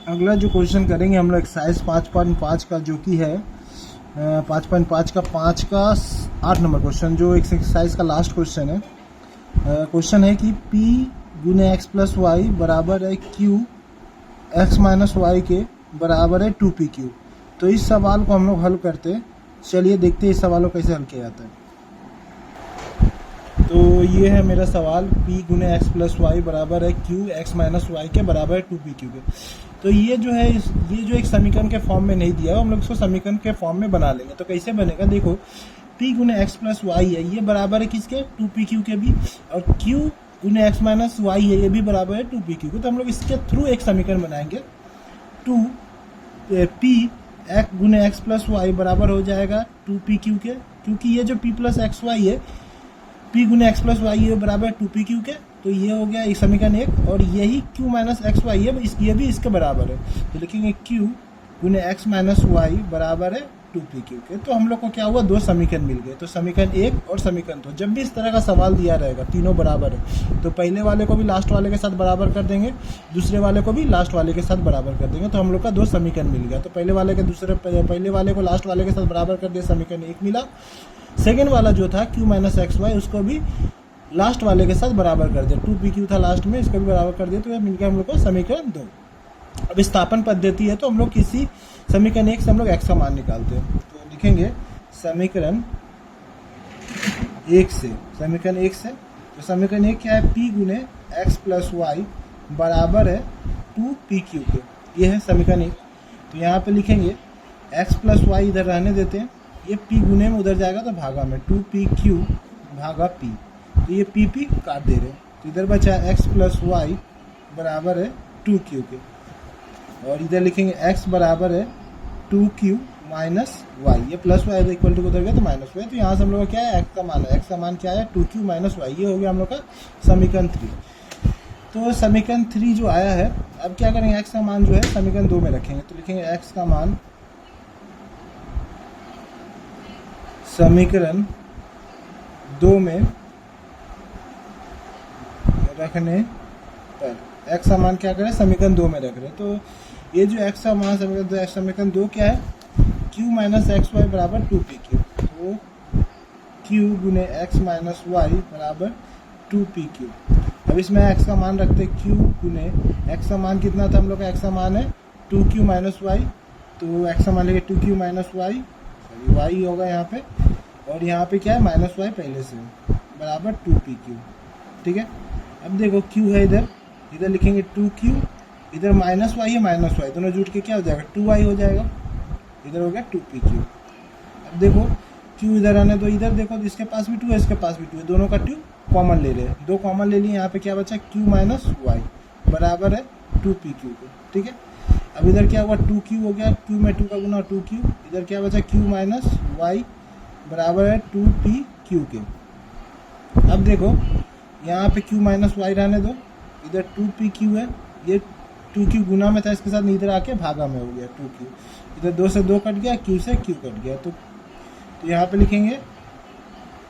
अगला जो क्वेश्चन करेंगे हम लोग एक्सरसाइज 5.5 का, जो कि है 5.5 का 5 का 8 नंबर क्वेश्चन, जो एक एक्सरसाइज का लास्ट क्वेश्चन है। क्वेश्चन है कि P गुने एक्स प्लस वाई बराबर है Q एक्स माइनस वाई के बराबर है 2PQ। तो इस सवाल को हम लोग हल करते हैं। चलिए देखते हैं इस सवाल को कैसे हल किया जाता है। तो ये है मेरा सवाल, P गुने एक्स प्लस वाई बराबर है Q एक्स माइनस वाई के बराबर है 2PQ के। तो ये जो है ये जो एक समीकरण के फॉर्म में नहीं दिया, हम लोग इसको समीकरण के फॉर्म में बना लेंगे। तो कैसे बनेगा, देखो P गुने एक्स प्लस वाई है, ये बराबर है किसके, 2PQ के भी, और Q गुने एक्स माइनस वाई है, ये भी बराबर है 2PQ के। तो हम लोग इसके थ्रू एक समीकरण बनाएंगे। 2P एक्स गुने एक्स प्लस वाई बराबर हो जाएगा 2PQ के, क्योंकि ये जो P प्लस एक्स वाई है, P गुने एक्स प्लस वाई ये बराबर है 2PQ के। तो ये हो गया एक समीकरण एक, और यही Q माइनस एक्स वाई है, ये भी इसके बराबर है। तो लिखेंगे Q गुने एक्स माइनस वाई बराबर है 2PQ के। तो हम लोग को क्या हुआ, दो समीकरण मिल गए। तो समीकरण एक और समीकरण दो, जब भी इस तरह का सवाल दिया रहेगा तीनों बराबर है, तो पहले वाले को भी लास्ट वाले के साथ बराबर कर देंगे, दूसरे वाले को भी लास्ट वाले के साथ बराबर कर देंगे। तो हम लोग का दो समीकरण मिल गया। तो पहले वाले को लास्ट वाले के साथ बराबर कर दिया, समीकरण एक मिला। सेकेंड वाला जो था Q माइनस एक्स वाई, उसको भी लास्ट वाले के साथ बराबर कर दिया। 2PQ था लास्ट में, इसको भी बराबर कर दिया। तो ये मिल गया हम लोग को समीकरण दो। अब स्थापन पद्धति है, तो हम लोग किसी समीकरण एक से हम लोग एक्स का मान निकालते हैं। तो लिखेंगे समीकरण एक से, तो समीकरण एक क्या है, P गुने एक्स प्लस वाई बराबर है 2PQ के। ये है समीकरण एक। तो यहाँ पे लिखेंगे एक्स प्लस वाई इधर रहने देते हैं, ये P गुने में उधर जाएगा तो भागा में 2PQ भागा P। तो ये PP काट दे रहे हैं, तो इधर बचा एक्स प्लस वाई बराबर है 2Q के, और इधर लिखेंगे x बराबर है 2Q माइनस वाई। ये प्लस वाई इक्वल टू उधर गया तो माइनस वाई। तो यहाँ से हम लोग का क्या है, x का मान है, x का मान क्या है 2Q माइनस वाई। ये हो गया हम लोग का समीकरण 3। तो समीकरण 3 जो आया है, अब क्या करेंगे, x का मान जो है समीकरण 2 में रखेंगे। तो लिखेंगे x का मान समीकरण 2 में रखने पर, x का मान क्या करें, समीकरण 2 में रख रहे हैं। तो ये जो x का मान समीकरण 2 क्या है, Q माइनस एक्स वाई बराबर 2PQ। तो Q गुने एक्स माइनस वाई बराबर 2PQ। अब इसमें x का मान रखते हैं, Q गुने x का मान कितना था हम लोग का, x का मान है 2Q माइनस वाई। तो x का मान लेंगे 2Q minus Y, sorry Y होगा यहाँ पे, और यहाँ पे क्या है माइनस वाई पहले से बराबर 2PQ। ठीक है। अब देखो Q है इधर लिखेंगे 2Q, इधर माइनस वाई है, माइनस वाई दोनों जुट के क्या हो जाएगा 2y हो जाएगा, इधर हो गया 2PQ। अब देखो Q इधर आने दो, इधर देखो इसके पास भी 2 है, इसके पास भी 2 है, दोनों का 2 कॉमन ले रहे हैं, 2 कॉमन ले लिए। यहाँ पे क्या बचा, Q माइनस वाई बराबर है 2PQ को। ठीक है। अब इधर क्या हुआ 2Q हो गया, Q में 2 का गुना 2Q, इधर क्या बचा Q माइनस वाई बराबर है 2PQ के। अब देखो यहाँ पे Q माइनस वाई रहने दो, इधर 2PQ है, ये 2Q गुना में था, इसके साथ इधर आके भागा में हो गया 2Q, इधर 2 से 2 कट गया, Q से Q कट गया। तो यहाँ पे लिखेंगे,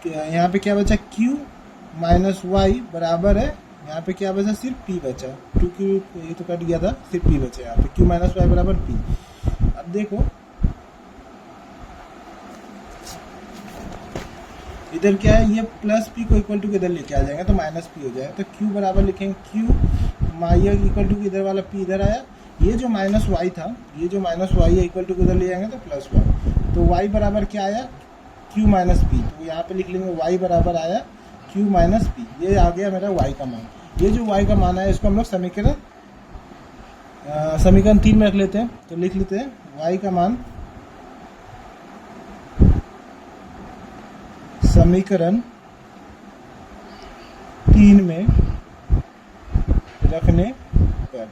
यहाँ पे क्या बचा Q माइनस वाई बराबर है, यहाँ पे क्या बचा सिर्फ P बचा, 2Q ये तो कट गया था, सिर्फ P बचा यहाँ पे, Q माइनस वाई बराबर P। अब देखो इधर क्या है, ये प्लस P को इक्वल टू इधर लेके आ जाएंगे तो माइनस P हो जाएगा। तो Q बराबर लिखेंगे Q माई इक्वल टू इधर वाला P इधर आया, ये जो माइनस वाई था, ये जो माइनस वाई है इक्वल टू इधर ले जाएंगे तो प्लस वाई। तो y बराबर क्या आया Q माइनस P। तो यहाँ पे लिख लेंगे y बराबर आया Q माइनस P। ये आ गया मेरा y का मान। ये जो y का मान है इसको हम लोग समीकरण 3 में रख लेते हैं। तो लिख लेते हैं y का मान समीकरण 3 में रखने पर,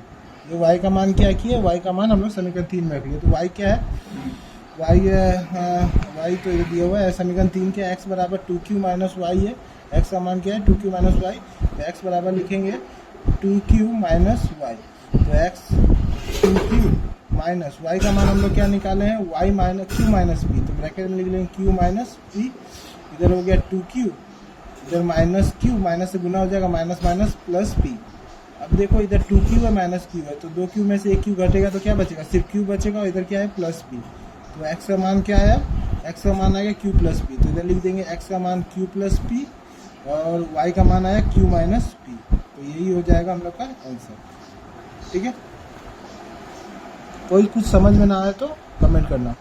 ये y का मान क्या किया, y का मान हम लोग समीकरण 3 में रख लिया। तो y क्या है, y तो ये दिया हुआ है समीकरण 3 के, x बराबर 2Q माइनस वाई है, x का मान क्या है 2Q माइनस वाई। तो x बराबर लिखेंगे 2Q माइनस वाई। तो x 2Q माइनस वाई का मान हम लोग क्या निकाले हैं, y minus Q minus P। तो ब्रैकेट में लिख लेंगे Q माइनस P, इधर हो गया 2Q, इधर माइनस Q, माइनस से गुना हो जाएगा माइनस माइनस प्लस P। अब देखो इधर 2q है माइनस q है, तो 2q में से 1q घटेगा तो क्या बचेगा, सिर्फ q बचेगा, और इधर क्या है प्लस p। तो x का मान क्या आया, x का मान आएगा q प्लस p, तो इधर लिख देंगे x का मान q प्लस p और y का मान आया q माइनस p। तो यही हो जाएगा हम लोग का आंसर। ठीक है, कोई कुछ समझ में ना आए तो कमेंट करना।